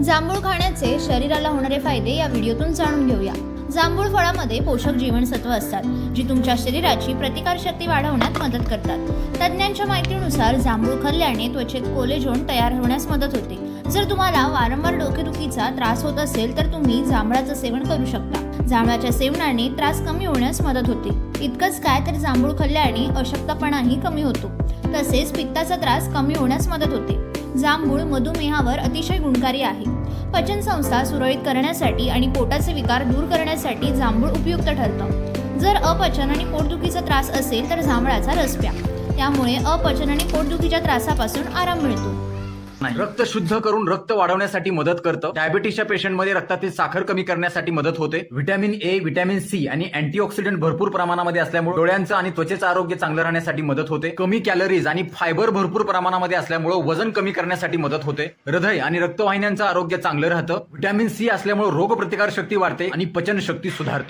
जांभूळ खाण्याचे शरीराला होणारे फायदे या व्हिडिओतून जाणून घेऊया। जांभूळ फळामध्ये पोषक जीवनसत्व असतात, जी तुमच्या शरीराची प्रतिकारशक्ती वाढवण्यात मदत करतात। तज्ञांच्या माहितीनुसार जांभूळ खाल्ल्याने त्वचेत कोलेजन तयार होण्यास मदत होते। जर तुम्हाला वारंवार डोकेदुखीचा त्रास होत असेल तर तुम्ही जांभळाचं सेवन करू शकता। जांभळाच्या सेवनाने त्रास कमी होण्यास मदत होते। इतकंच काय तर जांभूळ खाल्ल्याने अशक्तपणाही कमी होतो, तसेच पित्ताचा त्रास कमी होण्यास मदत होते। जांभूळ मधुमेहावर अतिशय गुणकारी आहे। पचन संस्था सुरळीत करण्यासाठी आणि पोटाचे विकार दूर करण्यासाठी जांभूळ उपयुक्त ठरतं। जर अपचन आणि पोटदुखीचा त्रास असेल तर जांभळाचा रस प्या, त्यामुळे अपचन आणि पोटदुखीच्या त्रासापासून आराम मिळतो। रक्त शुद्ध करून रक्त वाढवण्यासाठी मदत करतं। डायबिटीसच्या पेशंटमध्ये रक्तातील साखर कमी करण्यासाठी मदत होते। व्हिटॅमिन ए, व्हिटॅमिन सी आणि अँटीऑक्सिडंट भरपूर प्रमाणामध्ये असल्यामुळे डोळ्यांचं आणि त्वचेचं आरोग्य चांगलं राहण्यासाठी मदत होते। कमी कॅलरीज आणि फायबर भरपूर प्रमाणामध्ये असल्यामुळे वजन कमी करण्यासाठी मदत होते। हृदय आणि रक्तवाहिन्यांचं आरोग्य चांगलं राहतं। व्हिटॅमिन सी असल्यामुळे रोगप्रतिकार शक्ती वाढते आणि पचन शक्ती सुधारते।